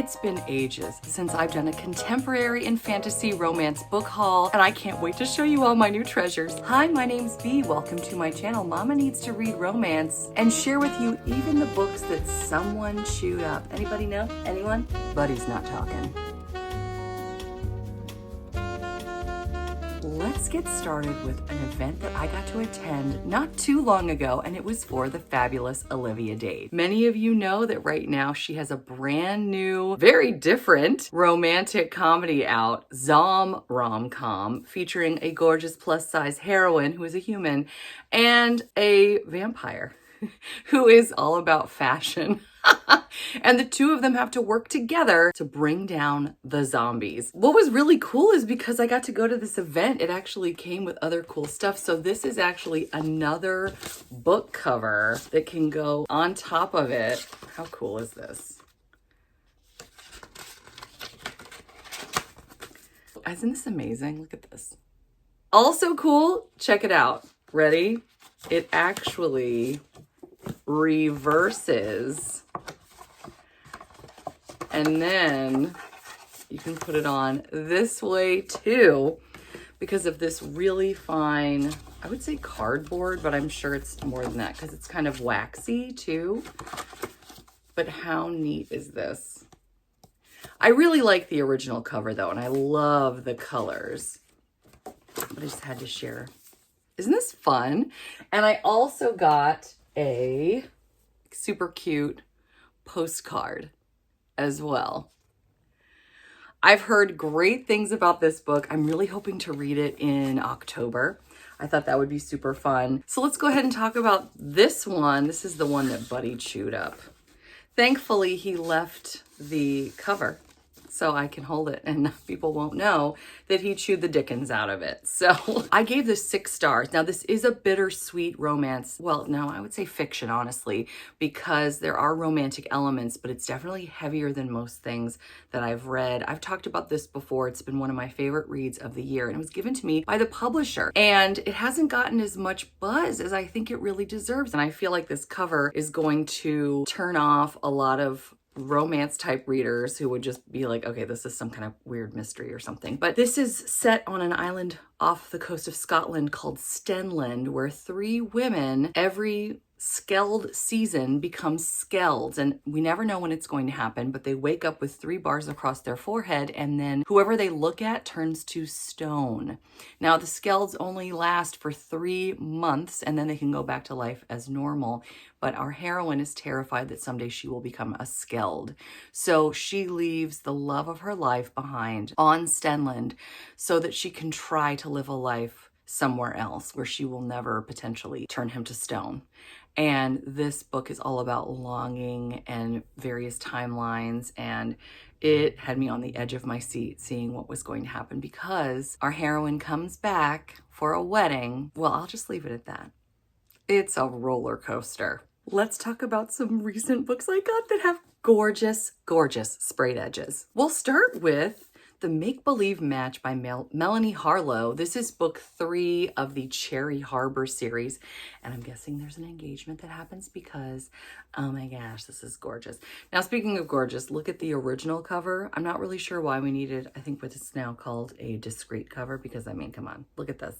It's been ages since I've done a contemporary and fantasy romance book haul, and I can't wait to show you all my new treasures. Hi, my name's Bea. Welcome to my channel, Mama Needs to Read Romance, and share with you even the books that someone chewed up. Anybody know? Anyone? Buddy's not talking. Let's get started with an event that I got to attend not too long ago, and it was for the fabulous Olivia Dade. Many of you know that right now she has a brand new, very different romantic comedy out, Zom rom-com, featuring a gorgeous plus-size heroine who is a human and a vampire who is all about fashion. And the two of them have to work together to bring down the zombies. What was really cool is because I got to go to this event, it actually came with other cool stuff. So this is actually another book cover that can go on top of it. How cool is this? Isn't this amazing? Look at this. Also cool, check it out. Ready? It actually reverses, and then you can put it on this way too because of this really fine, I would say cardboard, but I'm sure it's more than that because it's kind of waxy too. But how neat is this? I really like the original cover though, and I love the colors, but I just had to share. Isn't this fun? And I also got a super cute postcard as well. I've heard great things about this book. I'm really hoping to read it in October. I thought that would be super fun. So let's go ahead and talk about this one. This is the one that Buddy chewed up. Thankfully, he left the cover so I can hold it and people won't know that he chewed the dickens out of it. So I gave this 6 stars. Now this is a bittersweet romance. Well, no, I would say fiction, honestly, because there are romantic elements, but it's definitely heavier than most things that I've read. I've talked about this before. It's been one of my favorite reads of the year, and it was given to me by the publisher, and it hasn't gotten as much buzz as I think it really deserves. And I feel like this cover is going to turn off a lot of romance type readers who would just be like, okay, this is some kind of weird mystery or something. But this is set on an island off the coast of Scotland called Stenland, where 3 women every skeld season become skelds, and we never know when it's going to happen, but they wake up with 3 bars across their forehead, and then whoever they look at turns to stone. Now the skelds only last for 3 months, and then they can go back to life as normal. But our heroine is terrified that someday she will become a skeld. So she leaves the love of her life behind on Stenland so that she can try to live a life somewhere else where she will never potentially turn him to stone. And this book is all about longing and various timelines, and it had me on the edge of my seat seeing what was going to happen because our heroine comes back for a wedding. Well, I'll just leave it at that. It's a roller coaster. Let's talk about some recent books I got that have gorgeous, gorgeous sprayed edges. We'll start with The Make-Believe Match by Melanie Harlow. This is book 3 of the Cherry Harbor series. And I'm guessing there's an engagement that happens because, oh my gosh, this is gorgeous. Now, speaking of gorgeous, look at the original cover. I'm not really sure why we needed, I think what it's now called a discreet cover, because I mean, come on, look at this.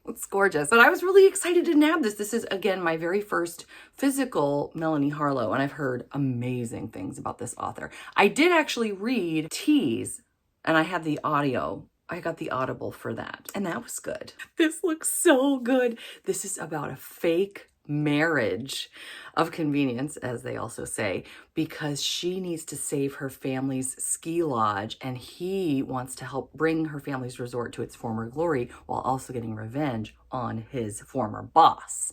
It's gorgeous. But I was really excited to nab this. This is, again, my very first physical Melanie Harlow, and I've heard amazing things about this author. I did actually read Tease, and I had the audio. I got the Audible for that, and that was good. This looks so good. This is about a fake marriage of convenience, as they also say, because she needs to save her family's ski lodge, and he wants to help bring her family's resort to its former glory while also getting revenge on his former boss.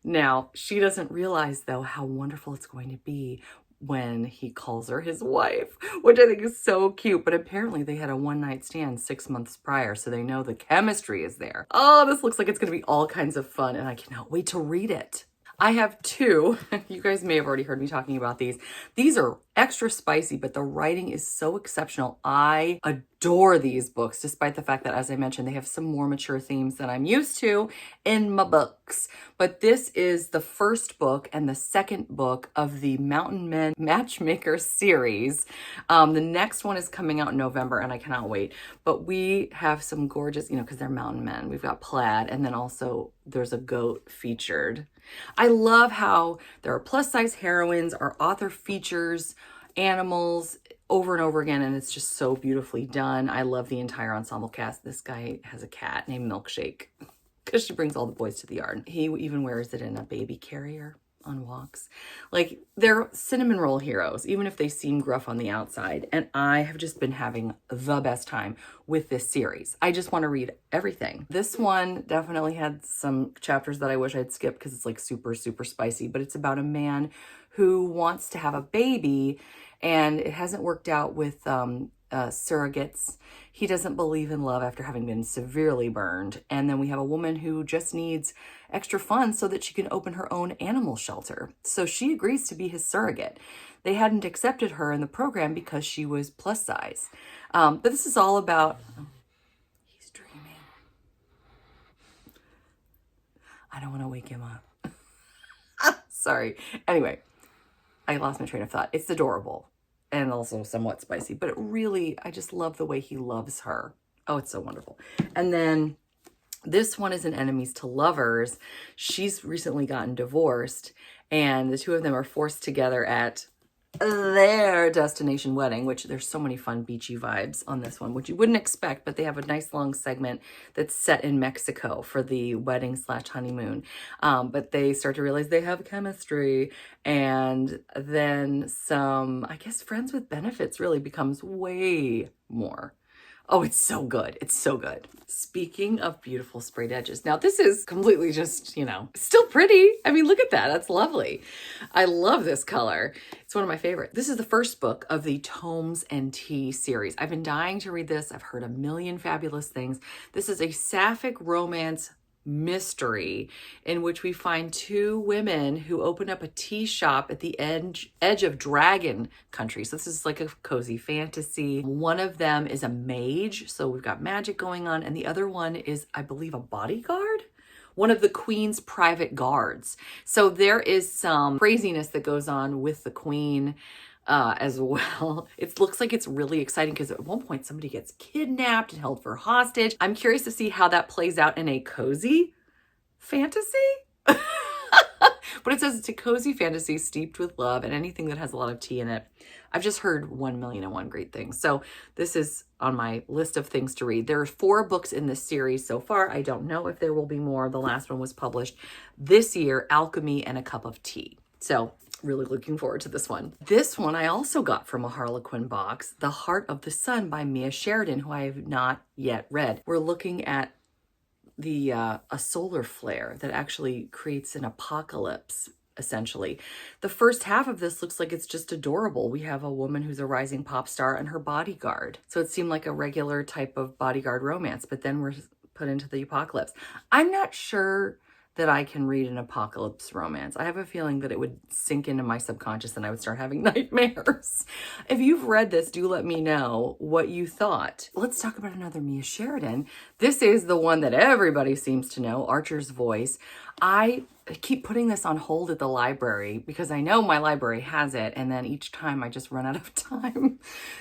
Now, she doesn't realize, though, how wonderful it's going to be when he calls her his wife, which I think is so cute. But apparently they had a one-night stand 6 months prior, so they know the chemistry is there. Oh, this looks like it's going to be all kinds of fun, and I cannot wait to read it. I have two. You guys may have already heard me talking about these. These are extra spicy, but the writing is so exceptional. I adore these books, despite the fact that, as I mentioned, they have some more mature themes than I'm used to in my books. But this is the first book and the second book of the Men Matchmaker series. The next one is coming out in November, and I cannot wait. But we have some gorgeous, because they're mountain men. We've got plaid, and then also there's a goat featured. I love how there are plus size heroines, our author features animals over and over again, and it's just so beautifully done. I love the entire ensemble cast. This guy has a cat named Milkshake because she brings all the boys to the yard. He even wears it in a baby carrier on walks. Like, they're cinnamon roll heroes, even if they seem gruff on the outside. And I have just been having the best time with this series. I just want to read everything. This one definitely had some chapters that I wish I'd skipped because it's like super, super spicy, but it's about a man who wants to have a baby and it hasn't worked out with surrogates. He doesn't believe in love after having been severely burned. And then we have a woman who just needs extra funds so that she can open her own animal shelter. So she agrees to be his surrogate. They hadn't accepted her in the program because she was plus size. But this is all about... He's dreaming. I don't want to wake him up. Sorry. Anyway, I lost my train of thought. It's adorable and also somewhat spicy, but it really, I just love the way he loves her. Oh, it's so wonderful. And then this one is an enemies to lovers. She's recently gotten divorced, and the two of them are forced together at their destination wedding, which there's so many fun beachy vibes on this one, which you wouldn't expect, but they have a nice long segment that's set in Mexico for the wedding / honeymoon. But they start to realize they have chemistry, and then some, I guess, friends with benefits really becomes way more. Oh, it's so good. It's so good. Speaking of beautiful sprayed edges. Now, this is completely just, still pretty. I mean, look at that. That's lovely. I love this color. It's one of my favorite. This is the first book of the Tomes and Tea series. I've been dying to read this. I've heard a million fabulous things. This is a sapphic romance mystery in which we find two women who open up a tea shop at the edge of dragon country. So this is like a cozy fantasy. One of them is a mage, so we've got magic going on, and the other one is, I believe, a bodyguard, one of the queen's private guards. So there is some craziness that goes on with the queen as well. It looks like it's really exciting because at one point somebody gets kidnapped and held for hostage. I'm curious to see how that plays out in a cozy fantasy. But it says it's a cozy fantasy steeped with love and anything that has a lot of tea in it. I've just heard 1,000,001 great things. So this is on my list of things to read. There are 4 books in this series so far. I don't know if there will be more. The last one was published this year, Alchemy and a Cup of Tea. So really looking forward to this one. This one I also got from a Harlequin box, The Heart of the Sun by Mia Sheridan, who I have not yet read. We're looking at the a solar flare that actually creates an apocalypse, essentially. The first half of this looks like it's just adorable. We have a woman who's a rising pop star and her bodyguard. So it seemed like a regular type of bodyguard romance, but then we're put into the apocalypse. I'm not sure that I can read an apocalypse romance. I have a feeling that it would sink into my subconscious and I would start having nightmares. If you've read this, do let me know what you thought. Let's talk about another Mia Sheridan. This is the one that everybody seems to know, Archer's Voice. I keep putting this on hold at the library because I know my library has it, and then each time I just run out of time.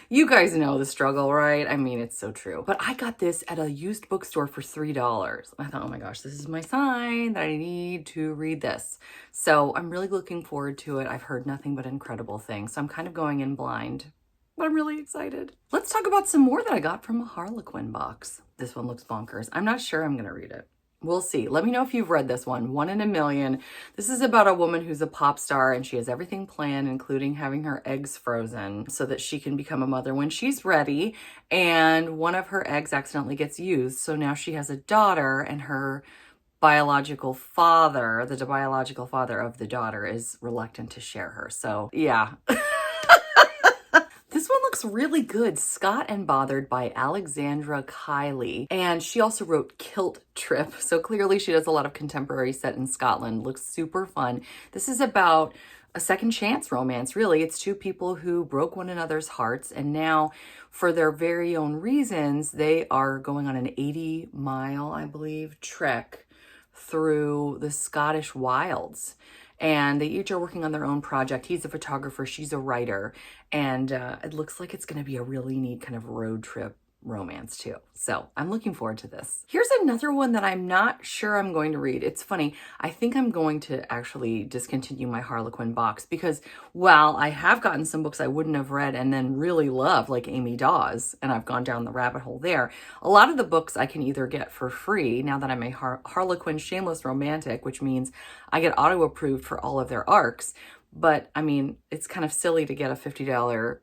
You guys know the struggle, right? I mean, it's so true. But I got this at a used bookstore for $3. I thought, oh my gosh, this is my sign that I need to read this. So I'm really looking forward to it. I've heard nothing but incredible things, so I'm kind of going in blind, but I'm really excited. Let's talk about some more that I got from a Harlequin box. This one looks bonkers. I'm not sure I'm going to read it. We'll see. Let me know if you've read this one, One in a Million. This is about a woman who's a pop star and she has everything planned, including having her eggs frozen so that she can become a mother when she's ready. And one of her eggs accidentally gets used. So now she has a daughter, and her biological father, the biological father of the daughter, is reluctant to share her. So yeah. This one looks looks really good. Scott and Bothered by Alexandra Kiley. And she also wrote Kilt Trip. So clearly she does a lot of contemporary set in Scotland. Looks super fun. This is about a second chance romance, really. It's two people who broke one another's hearts, and now for their very own reasons, they are going on an 80-mile, I believe, trek through the Scottish wilds. And they each are working on their own project. He's a photographer, she's a writer, and it looks like it's going to be a really neat kind of road trip romance too. So I'm looking forward to this. Here's another one that I'm not sure I'm going to read. It's funny. I think I'm going to actually discontinue my Harlequin box because while I have gotten some books I wouldn't have read and then really love, like Amy Dawes, and I've gone down the rabbit hole there, a lot of the books I can either get for free now that I'm a Harlequin Shameless Romantic, which means I get auto approved for all of their arcs. But I mean, it's kind of silly to get a $50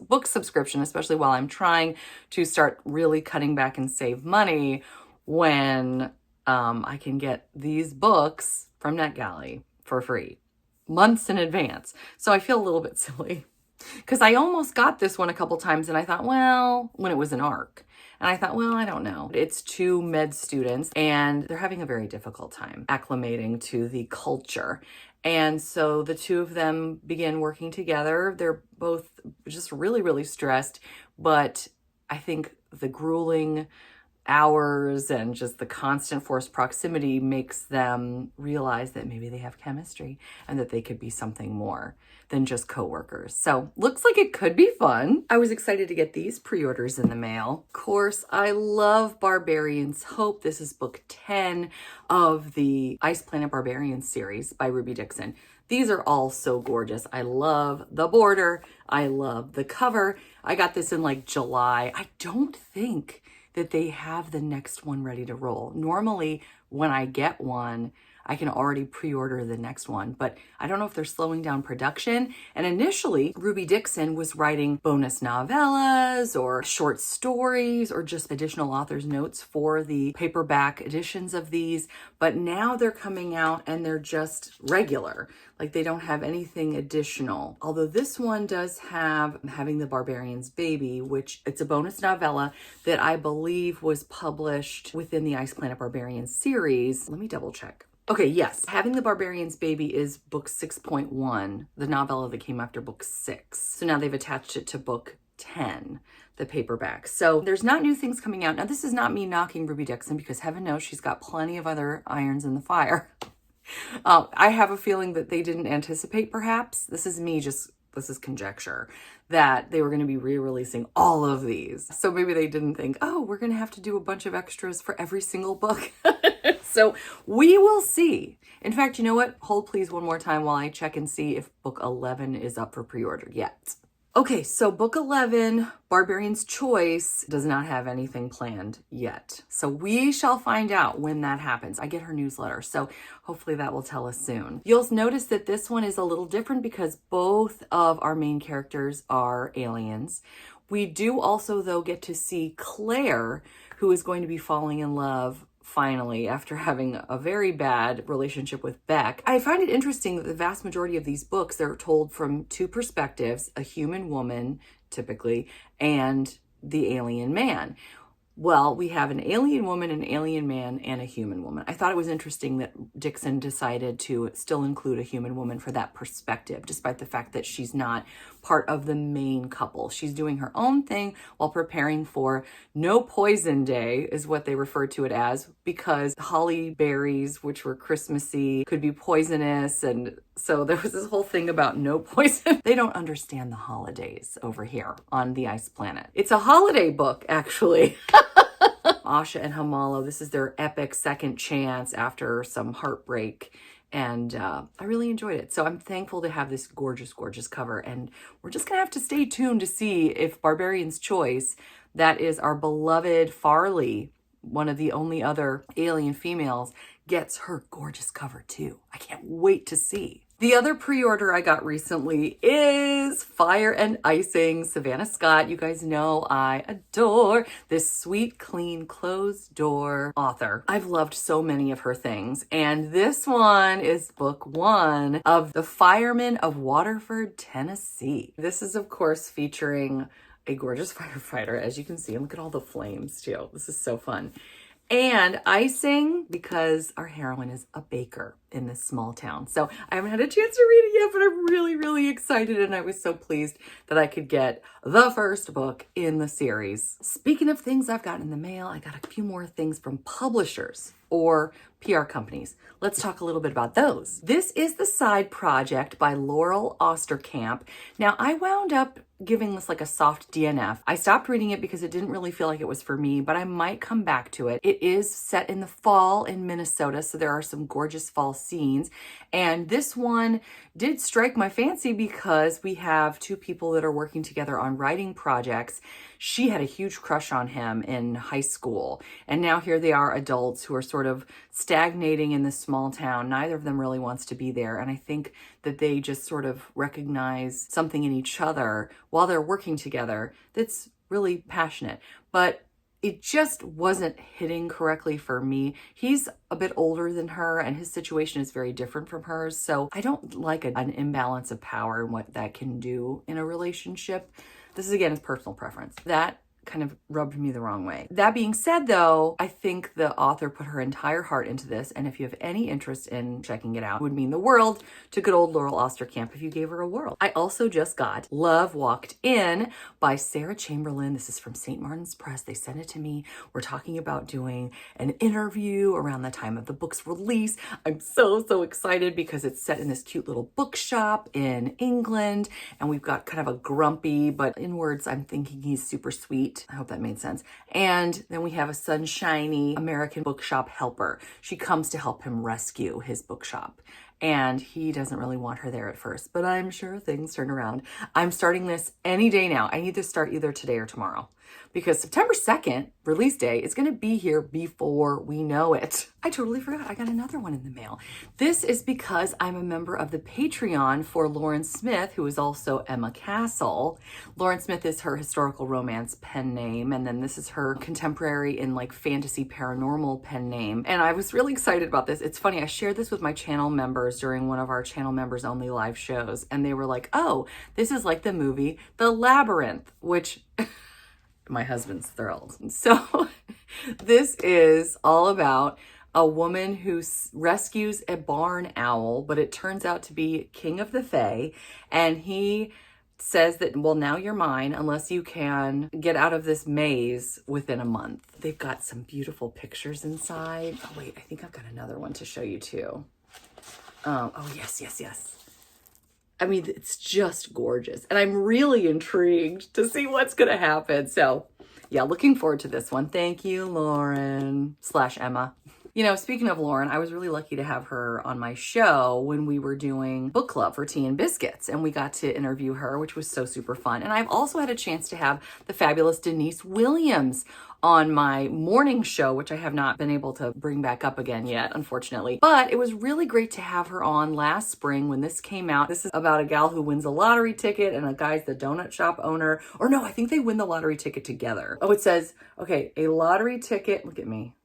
book subscription, especially while I'm trying to start really cutting back and save money when I can get these books from NetGalley for free months in advance. So I feel a little bit silly because I almost got this one a couple times and I thought, well, when it was an arc. And I thought, well, I don't know. It's two med students and they're having a very difficult time acclimating to the culture. And so the two of them begin working together. They're both just really, really stressed. But I think the grueling hours and just the constant forced proximity makes them realize that maybe they have chemistry and that they could be something more than just coworkers. So looks like it could be fun. I was excited to get these pre-orders in the mail. Of course, I love Barbarians Hope. This is book 10 of the Ice Planet Barbarians series by Ruby Dixon. These are all so gorgeous. I love the border. I love the cover. I got this in like July. I don't think that they have the next one ready to roll. Normally, when I get one, I can already pre-order the next one, but I don't know if they're slowing down production. And initially, Ruby Dixon was writing bonus novellas or short stories or just additional author's notes for the paperback editions of these. But now they're coming out and they're just regular. Like they don't have anything additional. Although this one does have Having the Barbarian's Baby, which it's a bonus novella that I believe was published within the Ice Planet Barbarians series. Let me double check. Okay, yes. Having the Barbarian's Baby is book 6.1, the novella that came after book 6. So now they've attached it to book 10, the paperback. So there's not new things coming out. Now, this is not me knocking Ruby Dixon because heaven knows she's got plenty of other irons in the fire. I have a feeling that they didn't anticipate, perhaps. This is conjecture, that they were going to be re-releasing all of these. So maybe they didn't think, oh, we're going to have to do a bunch of extras for every single book. So we will see. In fact, you know what? Hold please one more time while I check and see if book 11 is up for pre-order yet. Okay, so book 11, Barbarians Choice, does not have anything planned yet. So we shall find out when that happens. I get her newsletter, so hopefully that will tell us soon. You'll notice that this one is a little different because both of our main characters are aliens. We do also, though, get to see Claire, who is going to be falling in love finally, after having a very bad relationship with Beck. I find it interesting that the vast majority of these books, they're told from two perspectives, a human woman, typically, and the alien man. Well, we have an alien woman, an alien man, and a human woman. I thought it was interesting that Dixon decided to still include a human woman for that perspective, despite the fact that she's not part of the main couple. She's doing her own thing while preparing for No Poison Day, is what they refer to it as, because holly berries, which were Christmassy, could be poisonous. And so there was this whole thing about no poison. They don't understand the holidays over here on the Ice Planet. It's a holiday book, actually. Asha and Hamala, this is their epic second chance after some heartbreak. And I really enjoyed it. So I'm thankful to have this gorgeous, gorgeous cover. And we're just going to have to stay tuned to see if Barbarians Choice, that is our beloved Farley, one of the only other alien females, gets her gorgeous cover too. I can't wait to see. The other pre-order I got recently is Fire and Icing, Savannah Scott. You guys know I adore this sweet, clean, closed door author. I've loved so many of her things, and this one is book 1 of The Firemen of Waterford, Tennessee. This is, of course, featuring a gorgeous firefighter, as you can see, and look at all the flames too. This is so fun. And Icing, because our heroine is a baker in this small town. So I haven't had a chance to read it yet, but I'm really, really excited. And I was so pleased that I could get the first book in the series. Speaking of things I've gotten in the mail, I got a few more things from publishers or PR companies. Let's talk a little bit about those. This is The Side Project by Laurel Osterkamp. Now, I wound up giving this like a soft DNF. I stopped reading it because it didn't really feel like it was for me, but I might come back to it. It is set in the fall in Minnesota, so there are some gorgeous fall scenes. And this one did strike my fancy because we have two people that are working together on writing projects. She had a huge crush on him in high school, and now here they are, adults who are sort of stagnating in this small town. Neither of them really wants to be there, and I think that they just sort of recognize something in each other while they're working together that's really passionate. But it just wasn't hitting correctly for me. He's a bit older than her, and his situation is very different from hers, so I don't like an imbalance of power and what that can do in a relationship. This is, again, his personal preference. That kind of rubbed me the wrong way. That being said, though, I think the author put her entire heart into this, and if you have any interest in checking it out, it would mean the world to good old Laurel Osterkamp if you gave her a whirl. I also just got Love Walked In by Sarah Chamberlain. This is from St. Martin's Press. They sent it to me. We're talking about doing an interview around the time of the book's release. I'm so excited because it's set in this cute little bookshop in England, and we've got kind of a grumpy, but in words, I'm thinking he's super sweet. I hope that made sense. And then we have a sunshiny American bookshop helper. She comes to help him rescue his bookshop. And he doesn't really want her there at first, but I'm sure things turn around. I'm starting this any day now. I need to start either today or tomorrow because September 2nd, release day, is going to be here before we know it. I totally forgot. I got another one in the mail. This is because I'm a member of the Patreon for Lauren Smith, who is also Emma Castle. Lauren Smith is her historical romance pen name, and then this is her contemporary in like fantasy paranormal pen name. And I was really excited about this. It's funny, I shared this with my channel members during one of our channel members only live shows, and they were like, oh, this is like the movie The Labyrinth, which my husband's thrilled. So this is all about a woman who rescues a barn owl, but it turns out to be King of the Fae, and he says that, well, now you're mine unless you can get out of this maze within a month. They've got some beautiful pictures inside. Oh wait, I think I've got another one to show you too. Oh yes. I mean, it's just gorgeous. And I'm really intrigued to see what's going to happen. So yeah, looking forward to this one. Thank you, Lauren / Emma. You know, speaking of Lauren, I was really lucky to have her on my show when we were doing book club for Tea and Biscuits, and we got to interview her, which was so super fun. And I've also had a chance to have the fabulous Denise Williams on my morning show, which I have not been able to bring back up again yet, unfortunately. But it was really great to have her on last spring when this came out. This is about a gal who wins a lottery ticket and a guy's the donut shop owner. Or no, I think they win the lottery ticket together. Oh, it says, okay, a lottery ticket, look at me.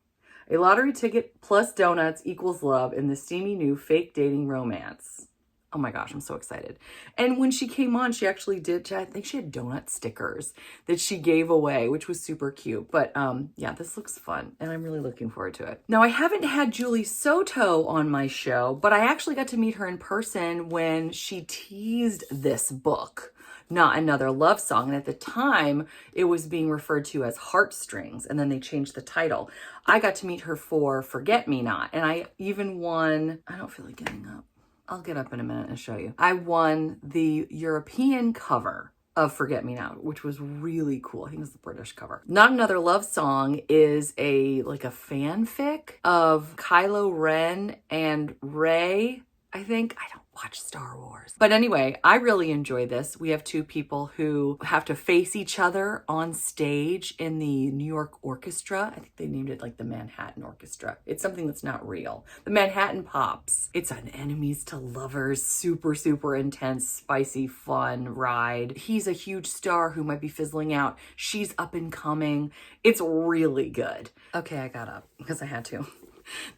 A lottery ticket plus donuts equals love in the steamy new fake dating romance. Oh my gosh, I'm so excited. And when she came on, she actually did, I think she had donut stickers that she gave away, which was super cute. But yeah, this looks fun and I'm really looking forward to it. Now, I haven't had Julie Soto on my show, but I actually got to meet her in person when she teased this book, Not Another Love Song. And at the time, it was being referred to as Heartstrings, and then they changed the title. I got to meet her for Forget Me Not, and I even won, I don't feel like getting up. I'll get up in a minute and show you. I won the European cover of Forget Me Not, which was really cool. I think it was the British cover. Not Another Love Song is like a fanfic of Kylo Ren and Rey I think. I don't watch Star Wars. But anyway, I really enjoy this. We have two people who have to face each other on stage in the New York Orchestra. I think they named it like the Manhattan Orchestra. It's something that's not real. The Manhattan Pops. It's an enemies to lovers, super, super intense, spicy, fun ride. He's a huge star who might be fizzling out. She's up and coming. It's really good. Okay, I got up because I had to.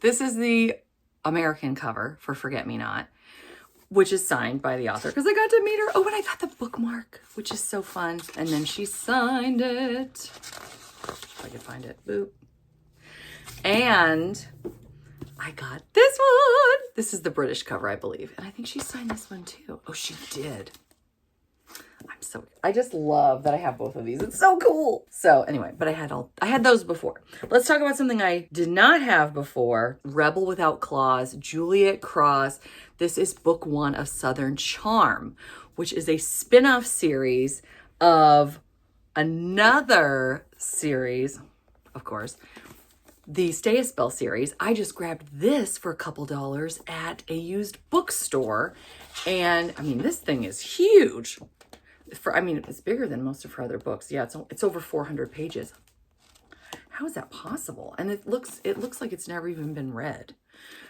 This is the American cover for Forget Me Not, which is signed by the author because I got to meet her. Oh, and I got the bookmark, which is so fun. And then she signed it. If I can find it. Boop. And I got this one. This is the British cover, I believe. And I think she signed this one too. Oh, she did. I just love that I have both of these. It's so cool. So anyway, but I had those before. Let's talk about something I did not have before. Rebel Without Claws, Juliet Cross. This is book 1 of Southern Charm, which is a spin-off series of another series, of course, the Stay a Spell series. I just grabbed this for a couple dollars at a used bookstore. And I mean, this thing is huge. It's bigger than most of her other books. Yeah, it's over 400 pages. How is that possible? And it looks like it's never even been read.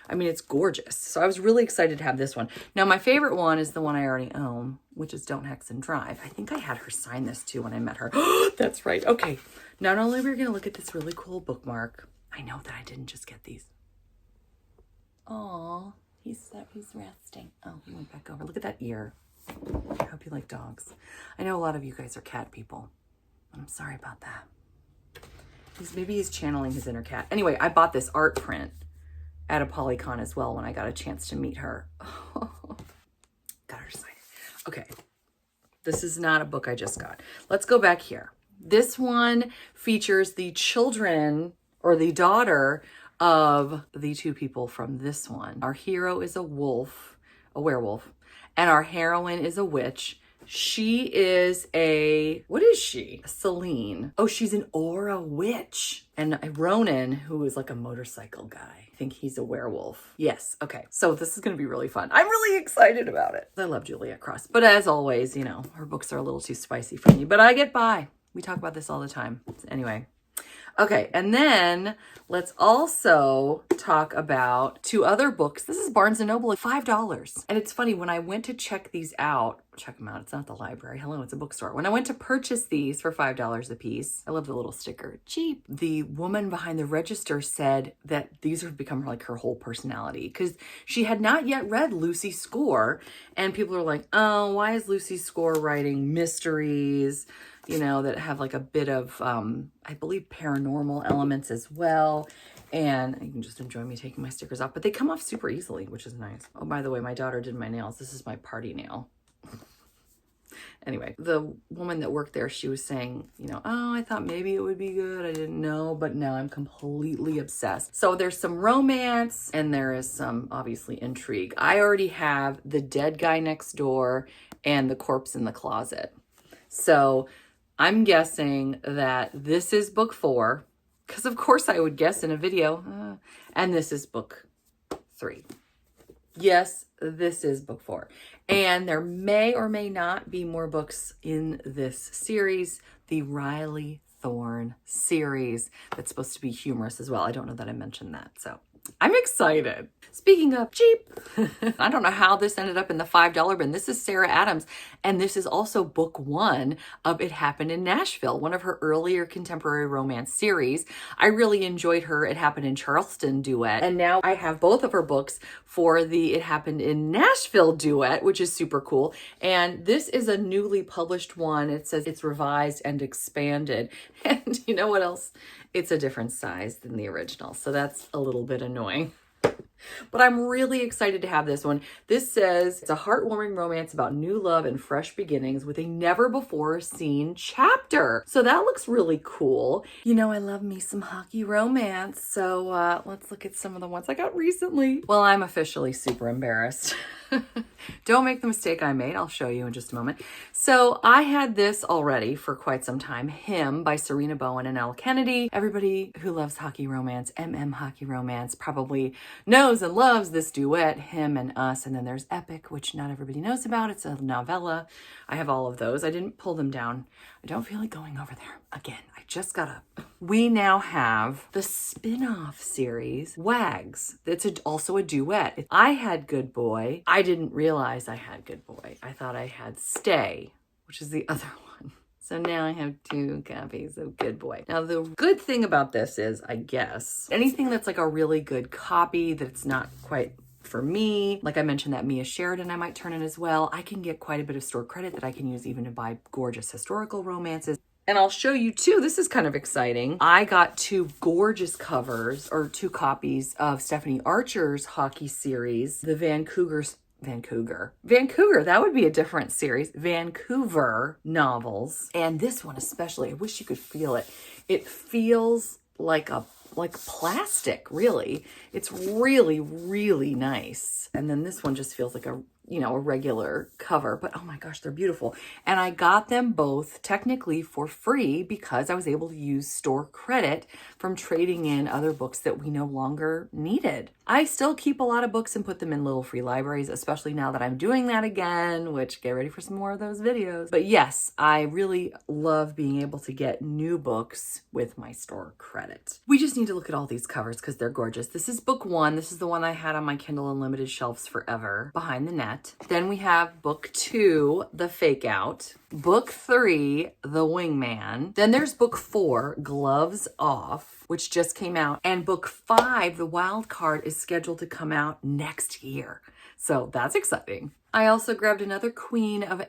I mean, it's gorgeous. So I was really excited to have this one. Now, my favorite one is the one I already own, which is Don't Hex and Drive. I think I had her sign this too when I met her. That's right. Okay. Not only are we going to look at this really cool bookmark, I know that I didn't just get these. Aw, he's resting. Oh, he went back over. Look at that ear. I hope you like dogs. I know a lot of you guys are cat people. I'm sorry about that. Maybe he's channeling his inner cat. Anyway, I bought this art print at a Polycon as well when I got a chance to meet her. Got her sign it. Okay. This is not a book I just got. Let's go back here. This one features the children or the daughter of the two people from this one. Our hero is a werewolf. And our heroine is a witch. She is what is she? Celine. Oh, she's an aura witch. And Ronan, who is like a motorcycle guy. I think he's a werewolf. Yes, okay. So this is going to be really fun. I'm really excited about it. I love Juliet Cross. But as always, her books are a little too spicy for me. But I get by. We talk about this all the time. Anyway. Okay, and then let's also talk about 2 other books. This is Barnes & Noble at $5. And it's funny, when I went to check them out. It's not the library. Hello, it's a bookstore. When I went to purchase these for $5 a piece, I love the little sticker, cheap. The woman behind the register said that these have become like her whole personality because she had not yet read Lucy Score. And people are like, oh, why is Lucy Score writing mysteries? That have like a bit of, I believe, paranormal elements as well. And you can just enjoy me taking my stickers off. But they come off super easily, which is nice. Oh, by the way, my daughter did my nails. This is my party nail. Anyway, the woman that worked there, she was saying, oh, I thought maybe it would be good. I didn't know, but now I'm completely obsessed. So there's some romance and there is some, obviously, intrigue. I already have The Dead Guy Next Door and The Corpse in the Closet. So I'm guessing that this is book 4, because of course I would guess in a video, and this is book 3. Yes, this is book 4. And there may or may not be more books in this series, the Riley Thorne series, that's supposed to be humorous as well. I don't know that I mentioned that, so I'm excited. Speaking of cheap, I don't know how this ended up in the $5 bin. This is Sarah Adams, and this is also book 1 of It Happened in Nashville, one of her earlier contemporary romance series. I really enjoyed her It Happened in Charleston duet, and now I have both of her books for the It Happened in Nashville duet, which is super cool. And this is a newly published one. It says it's revised and expanded. And you know what else? It's a different size than the original, so that's a little bit annoying. But I'm really excited to have this one. This says it's a heartwarming romance about new love and fresh beginnings with a never before seen chapter. So that looks really cool. I love me some hockey romance. So let's look at some of the ones I got recently. Well, I'm officially super embarrassed. Don't make the mistake I made. I'll show you in just a moment. So I had this already for quite some time. Him by Serena Bowen and Elle Kennedy. Everybody who loves hockey romance, MM hockey romance, probably knows knows and loves this duet, Him and Us. And then there's Epic, which not everybody knows about. It's a novella. I have all of those. I didn't pull them down. I don't feel like going over there again. I just got up. We now have the spin-off series, Wags. It's also a duet. I had Good Boy. I didn't realize I had Good Boy. I thought I had Stay, which is the other one. So now I have 2 copies of Good Boy. Now, the good thing about this is, I guess, anything that's like a really good copy that's not quite for me, like I mentioned that Mia Sheridan I might turn in as well, I can get quite a bit of store credit that I can use even to buy gorgeous historical romances. And I'll show you too, this is kind of exciting. I got 2 gorgeous covers, or 2 copies of Stephanie Archer's hockey series, the Vancouver, that would be a different series, Vancouver novels. And this one especially, I wish you could feel it. It feels like plastic, really. It's really, really nice. And then this one just feels like a regular cover, but oh my gosh, they're beautiful. And I got them both technically for free because I was able to use store credit from trading in other books that we no longer needed. I still keep a lot of books and put them in little free libraries, especially now that I'm doing that again, which get ready for some more of those videos. But yes, I really love being able to get new books with my store credit. We just need to look at all these covers because they're gorgeous. This is book 1. This is the one I had on my Kindle Unlimited shelves forever, Behind the Net. Then we have book 2, The Fake Out. Book 3, The Wingman. Then there's book 4, Gloves Off, which just came out. And book 5, The Wild Card, is scheduled to come out next year. So that's exciting. I also grabbed another queen of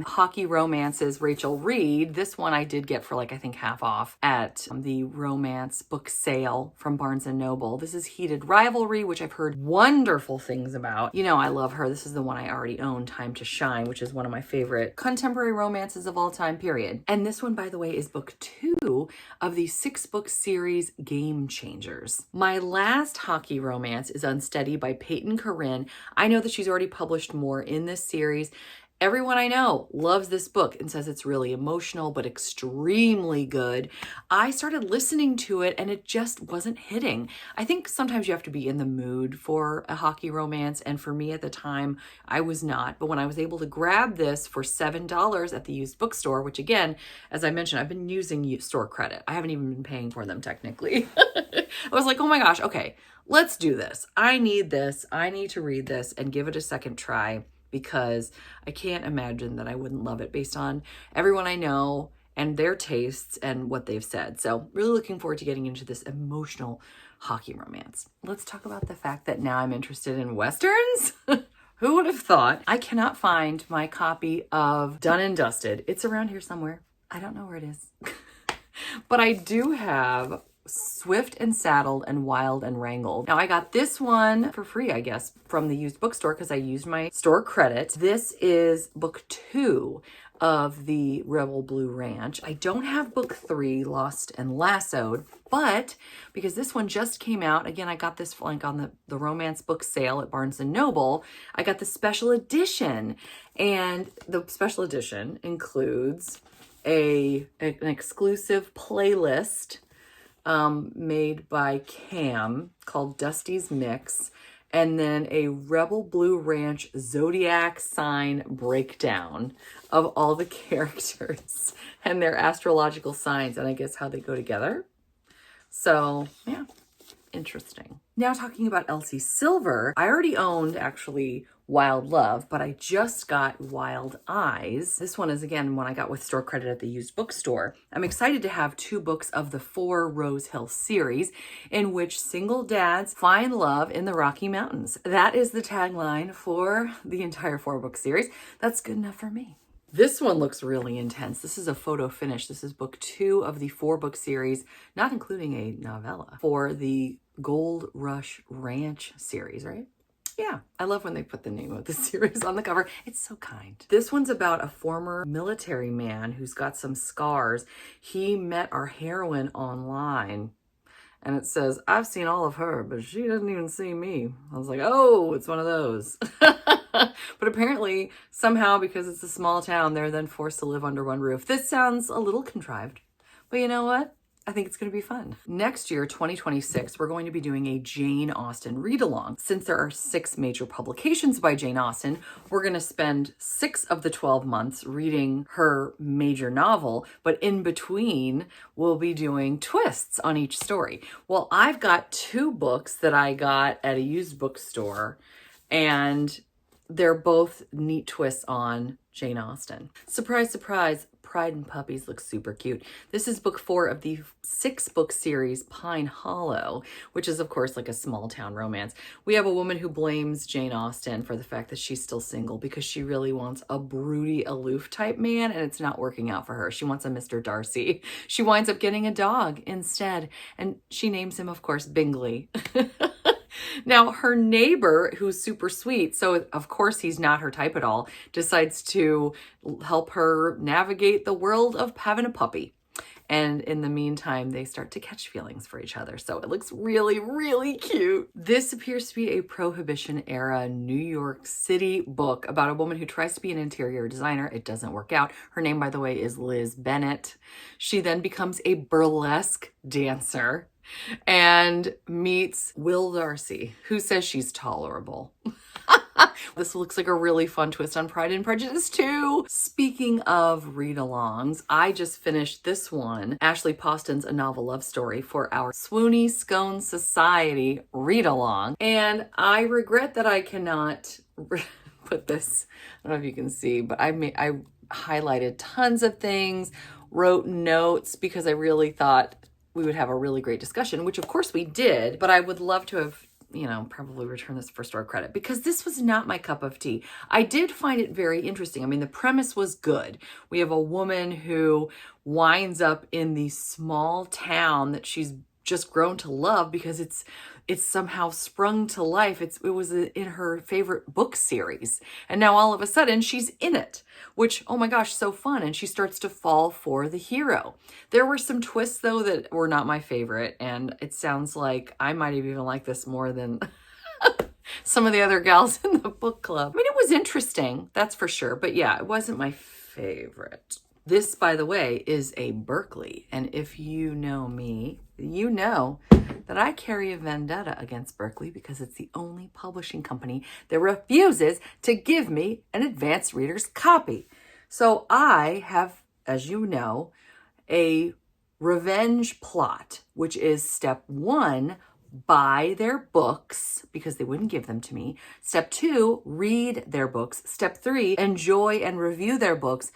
hockey romances, Rachel Reed. This one I did get for I think half off at the romance book sale from Barnes & Noble. This is Heated Rivalry, which I've heard wonderful things about. I love her. This is the one I already own, Time to Shine, which is one of my favorite contemporary romances of all time, period. And this one, by the way, is book 2 of the 6-book series Game Changers. My last hockey romance is Unsteady by Peyton Corinne. I know that she's already published more in this series. Everyone I know loves this book and says it's really emotional, but extremely good. I started listening to it and it just wasn't hitting. I think sometimes you have to be in the mood for a hockey romance. And for me at the time, I was not. But when I was able to grab this for $7 at the used bookstore, which again, as I mentioned, I've been using store credit. I haven't even been paying for them technically. I was like, oh my gosh, okay, let's do this. I need this. I need to read this and give it a second try, because I can't imagine that I wouldn't love it based on everyone I know and their tastes and what they've said. So really looking forward to getting into this emotional hockey romance. Let's talk about the fact that now I'm interested in Westerns. Who would have thought? I cannot find my copy of Done and Dusted. It's around here somewhere. I don't know where it is. But I do have Swift and Saddled and Wild and Wrangled. Now I got this one for free, I guess, from the used bookstore because I used my store credit. This is book 2 of the Rebel Blue Ranch. I don't have book 3, Lost and Lassoed, but because this one just came out, again, I got this on the romance book sale at Barnes & Noble. I got the special edition, and the special edition includes an exclusive playlist made by Cam called Dusty's Mix, and then a Rebel Blue Ranch zodiac sign breakdown of all the characters and their astrological signs, and I guess how they go together. So yeah, interesting. Now talking about Elsie Silver, I already owned actually Wild Love, but I just got Wild Eyes. This one is again one I got with store credit at the used bookstore. I'm excited to have 2 books of the 4 Rose Hill series in which single dads find love in the Rocky Mountains. That is the tagline for the entire 4-book series. That's good enough for me. This one looks really intense. This is a photo finish. This is book 2 of the 4-book series, not including a novella, for the Gold Rush Ranch series, right? Yeah, I love when they put the name of the series on the cover. It's so kind. This one's about a former military man who's got some scars. He met our heroine online, and it says, I've seen all of her, but she doesn't even see me. I was like, oh, it's one of those. But apparently, somehow, because it's a small town, they're then forced to live under one roof. This sounds a little contrived, but you know what? I think it's going to be fun. Next year, 2026, we're going to be doing a Jane Austen read-along. Since there are 6 major publications by Jane Austen, we're going to spend 6 of the 12 months reading her major novel, but in between, we'll be doing twists on each story. Well, I've got 2 books that I got at a used bookstore, and they're both neat twists on Jane Austen. Surprise, surprise, Pride and Puppies looks super cute. This is book 4 of the 6-book series Pine Hollow, which is of course like a small town romance. We have a woman who blames Jane Austen for the fact that she's still single because she really wants a broody, aloof type man, and it's not working out for her. She wants a Mr. Darcy. She winds up getting a dog instead, and she names him, of course, Bingley. Now, her neighbor, who's super sweet, so of course he's not her type at all, decides to help her navigate the world of having a puppy. And in the meantime, they start to catch feelings for each other. So it looks really, really cute. This appears to be a Prohibition era New York City book about a woman who tries to be an interior designer. It doesn't work out. Her name, by the way, is Liz Bennett. She then becomes a burlesque dancer and meets Will Darcy, who says she's tolerable. This looks like a really fun twist on Pride and Prejudice too. Speaking of read-alongs, I just finished this one, Ashley Poston's A Novel Love Story, for our Swoony Scone Society read-along. And I regret that I cannot put this, I don't know if you can see, but I highlighted tons of things, wrote notes because I really thought we would have a really great discussion, which of course we did, but I would love to have, probably return this for store credit because this was not my cup of tea. I did find it very interesting. I mean, the premise was good. We have a woman who winds up in the small town that she's just grown to love because it's somehow sprung to life. It was in her favorite book series. And now all of a sudden she's in it, which, oh my gosh, so fun. And she starts to fall for the hero. There were some twists though that were not my favorite. And it sounds like I might have even liked this more than some of the other gals in the book club. I mean, it was interesting, that's for sure. But yeah, it wasn't my favorite. This, by the way, is a Berkley. And if you know me, you know that I carry a vendetta against Berkley because it's the only publishing company that refuses to give me an advanced reader's copy. So I have, as you know, a revenge plot, which is step 1, buy their books because they wouldn't give them to me. Step 2, read their books. Step 3, enjoy and review their books.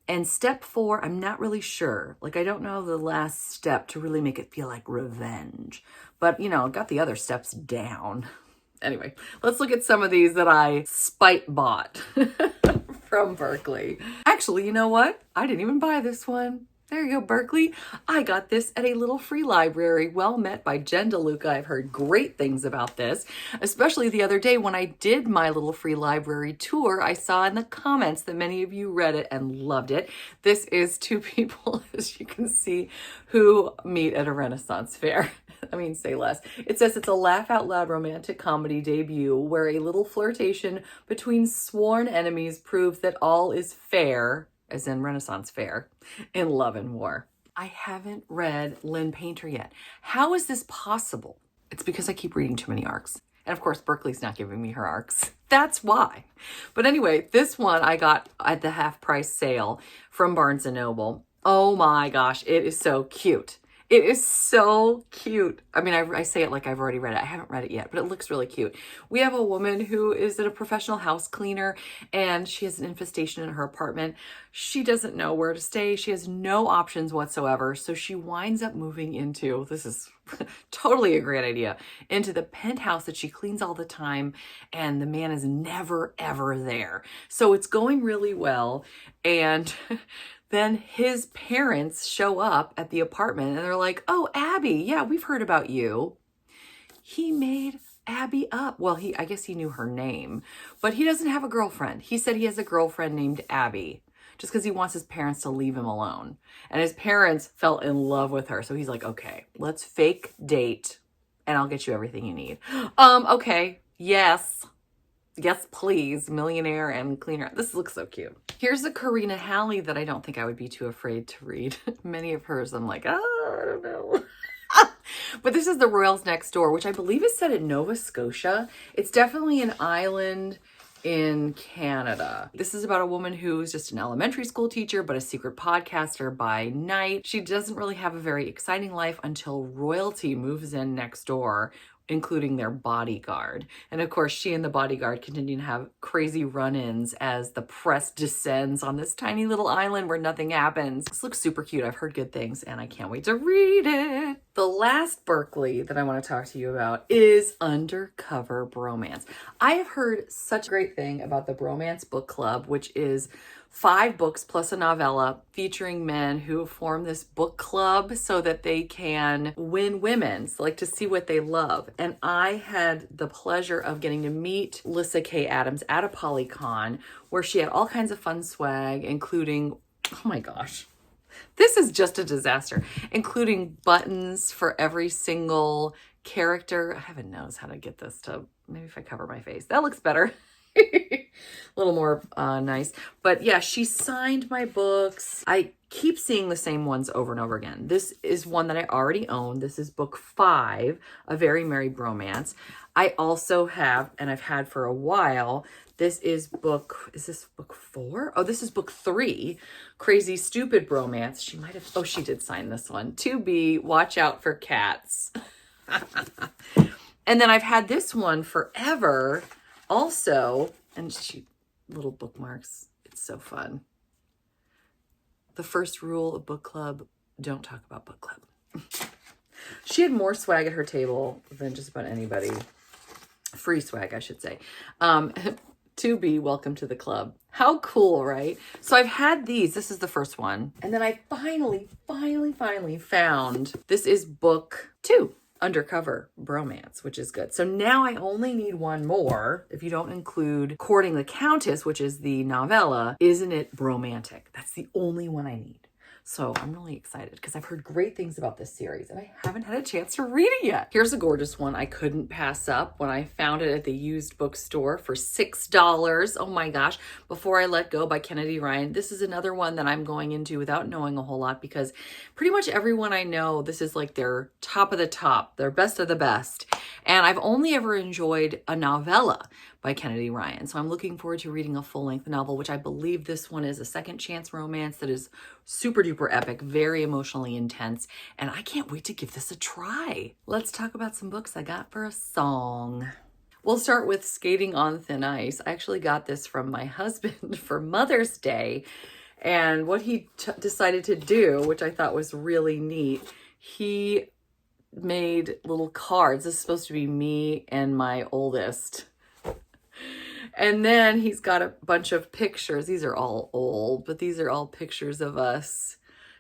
And step 4, I'm not really sure. Like, I don't know the last step to really make it feel like revenge. But, got the other steps down. Anyway, let's look at some of these that I spite bought from Berkley. Actually, you know what? I didn't even buy this one. There you go, Berkley. I got this at a little free library. Well met by Jen DeLuca. I've heard great things about this, especially the other day when I did my little free library tour. I saw in the comments that many of you read it and loved it. This is 2 people, as you can see, who meet at a Renaissance fair. I mean, say less. It says it's a laugh-out-loud romantic comedy debut where a little flirtation between sworn enemies proves that all is fair, as in Renaissance fair, in love and war. I haven't read Lynn Painter yet. How is this possible? It's because I keep reading too many arcs. And of course, Berkley's not giving me her arcs. That's why. But anyway, this one I got at the half-price sale from Barnes & Noble. Oh my gosh, it is so cute. It is so cute. I mean, I say it like I've already read it. I haven't read it yet, but it looks really cute. We have a woman who is a professional house cleaner and she has an infestation in her apartment. She doesn't know where to stay. She has no options whatsoever. So she winds up moving into, this is totally a great idea, into the penthouse that she cleans all the time. And the man is never, ever there. So it's going really well. And then his parents show up at the apartment and they're like, oh, Abby, yeah, we've heard about you. He made Abby up. Well, I guess he knew her name, but he doesn't have a girlfriend. He said he has a girlfriend named Abby just because he wants his parents to leave him alone. And his parents fell in love with her. So he's like, okay, let's fake date and I'll get you everything you need. Okay, yes. Yes, please. Millionaire and cleaner. This looks so cute. Here's a Karina Halley that I don't think I would be too afraid to read. Many of hers, I'm like, oh, I don't know. But this is The Royals Next Door, which I believe is set in Nova Scotia. It's definitely an island in Canada. This is about a woman who's just an elementary school teacher, but a secret podcaster by night. She doesn't really have a very exciting life until royalty moves in next door, including their bodyguard. And of course, she and the bodyguard continue to have crazy run-ins as the press descends on this tiny little island where nothing happens. This looks super cute. I've heard good things and I can't wait to read it. The last Berkeley that I want to talk to you about is Undercover Bromance. I have heard such a great thing about the Bromance Book Club, which is 5 books plus a novella featuring men who form this book club so that they can win women, so like to see what they love. And I had the pleasure of getting to meet Lyssa K. Adams at a Polycon where she had all kinds of fun swag, including, oh my gosh, this is just a disaster, including buttons for every single character. Heaven knows how to get this to, maybe if I cover my face, that looks better. A little more nice. But yeah, she signed my books. I keep seeing the same ones over and over again. This is one that I already own. This is book 5, A Very Merry Bromance. I also have, and I've had for a while, this is book 4? Oh, this is book 3, Crazy Stupid Bromance. She might have, oh, she did sign this one. To be, Watch Out for Cats. And then I've had this one forever also, and she, little bookmarks. It's so fun. The first rule of book club, don't talk about book club. She had more swag at her table than just about anybody. Free swag, I should say. To be, welcome to the club. How cool, right? So I've had these. This is the first one. And then I finally found, this is book 2. Undercover Bromance, which is good. So now I only need one more, if you don't include Courting the Countess, which is the novella. Isn't it bromantic? That's the only one I need. So I'm really excited because I've heard great things about this series and I haven't had a chance to read it yet. Here's a gorgeous one I couldn't pass up when I found it at the used bookstore for $6. Oh my gosh. Before I Let Go by Kennedy Ryan. This is another one that I'm going into without knowing a whole lot because pretty much everyone I know, this is like their top of the top, their best of the best. And I've only ever enjoyed a novella by Kennedy Ryan. So I'm looking forward to reading a full-length novel, which I believe this one is a second chance romance that is super duper epic, very emotionally intense, and I can't wait to give this a try. Let's talk about some books I got for a song. We'll start with Skating on Thin Ice. I actually got this from my husband for Mother's Day, and what he decided to do, which I thought was really neat, he made little cards. This is supposed to be me and my oldest. And then he's got a bunch of pictures. These are all old, but these are all pictures of us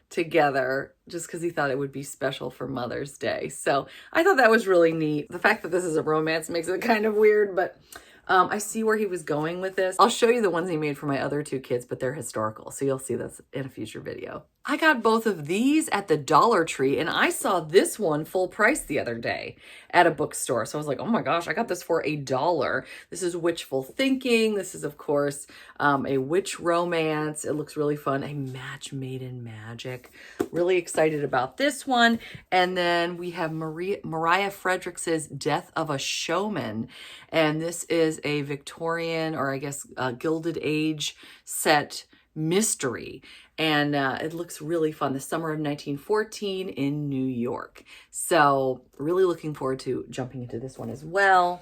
together just because he thought it would be special for Mother's Day. So I thought that was really neat. The fact that this is a romance makes it kind of weird, but I see where he was going with this. I'll show you the ones he made for my other 2 kids, but they're historical. So you'll see this in a future video. I got both of these at the Dollar Tree and I saw this one full price the other day at a bookstore. So I was like, oh my gosh, I got this for $1. This is Witchful Thinking. This is, of course, a witch romance. It looks really fun. A Match Made in Magic. Really excited about this one. And then we have Mariah Fredericks's Death of a Showman. And this is a Victorian, or I guess Gilded Age set mystery. And it looks really fun. The summer of 1914 in New York. So really looking forward to jumping into this one as well.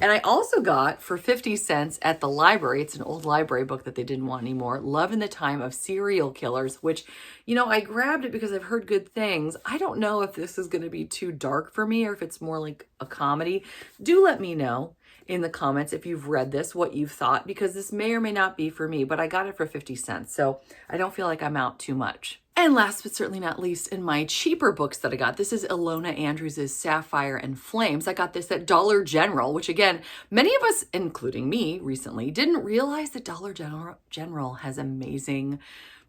And I also got for 50 cents at the library, it's an old library book that they didn't want anymore, Love in the Time of Serial Killers, which, you know, I grabbed it because I've heard good things. I don't know if this is going to be too dark for me or if it's more like a comedy. Do let me know in the comments if you've read this, what you've thought, because this may or may not be for me, but I got it for 50 cents, so I don't feel like I'm out too much. And last but certainly not least, in my cheaper books that I got, this is Ilona Andrews' Sapphire and Flames. I got this at Dollar General, which again, many of us, including me recently, didn't realize that Dollar General has amazing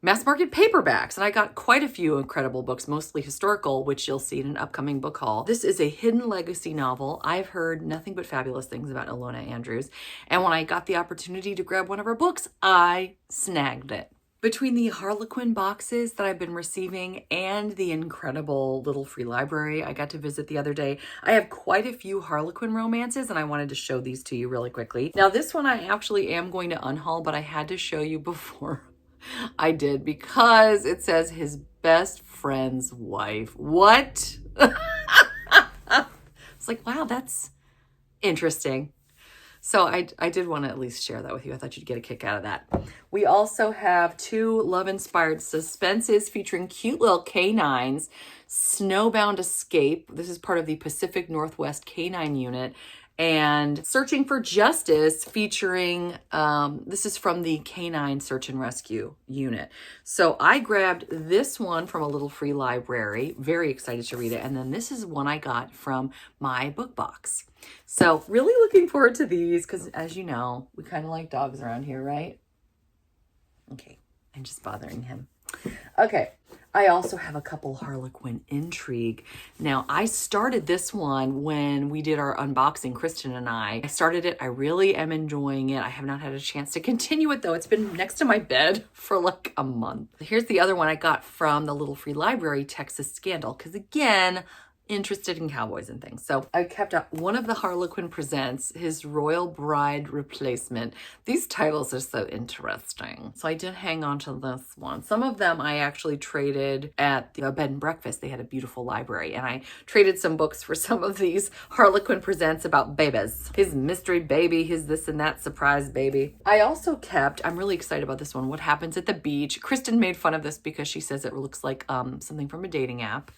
mass market paperbacks. And I got quite a few incredible books, mostly historical, which you'll see in an upcoming book haul. This is a hidden legacy novel. I've heard nothing but fabulous things about Ilona Andrews. And when I got the opportunity to grab one of her books, I snagged it. Between the Harlequin boxes that I've been receiving and the incredible little free library I got to visit the other day, I have quite a few Harlequin romances, and I wanted to show these to you really quickly. Now, this one I actually am going to unhaul, but I had to show you before I did because it says his best friend's wife. What? It's like, wow, that's interesting. So I did want to at least share that with you. I thought you'd get a kick out of that. We also have 2 love-inspired suspenses featuring cute little canines. Snowbound Escape. This is part of the Pacific Northwest Canine Unit. And Searching for Justice featuring, this is from the Canine Search and Rescue Unit. So I grabbed this one from a little free library. Very excited to read it. And then this is one I got from my book box. So really looking forward to these because, as you know, we kind of like dogs around here, right? Okay, I'm just bothering him. Okay, I also have a couple Harlequin intrigue. Now, I started this one when we did our unboxing, Kristin and I. I started it. I really am enjoying it. I have not had a chance to continue it, though. It's been next to my bed for like a month. Here's the other one I got from the little free library, Texas Scandal, because again, interested in cowboys and things. So I kept up one of the Harlequin Presents, his Royal Bride Replacement. These titles are so interesting. So I did hang on to this one. Some of them I actually traded at the bed and breakfast. They had a beautiful library, and I traded some books for some of these Harlequin Presents about babies. His mystery baby, his this and that surprise baby. I also kept, I'm really excited about this one, What Happens at the Beach. Kristin made fun of this because she says it looks like something from a dating app.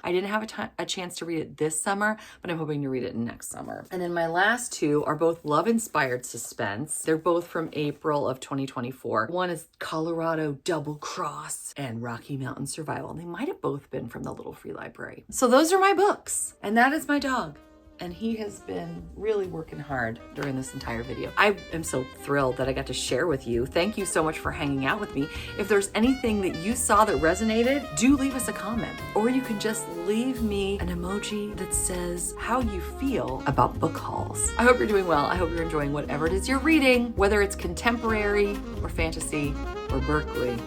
I didn't have a chance to read it this summer, but I'm hoping to read it next summer. And then my last 2 are both love-inspired suspense. They're both from April of 2024. One is Colorado Double Cross and Rocky Mountain Survival. And they might have both been from the little free library. So those are my books. And that is my dog. And he has been really working hard during this entire video. I am so thrilled that I got to share with you. Thank you so much for hanging out with me. If there's anything that you saw that resonated, do leave us a comment. Or you can just leave me an emoji that says how you feel about book hauls. I hope you're doing well. I hope you're enjoying whatever it is you're reading, whether it's contemporary or fantasy or Berkeley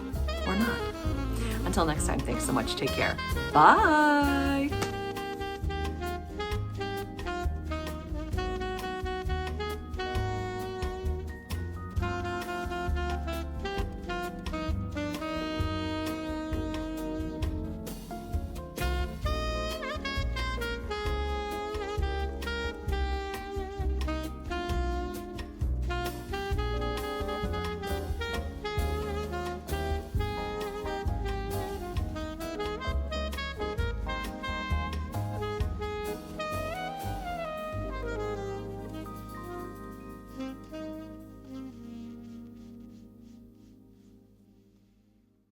or not. Until next time, thanks so much. Take care. Bye.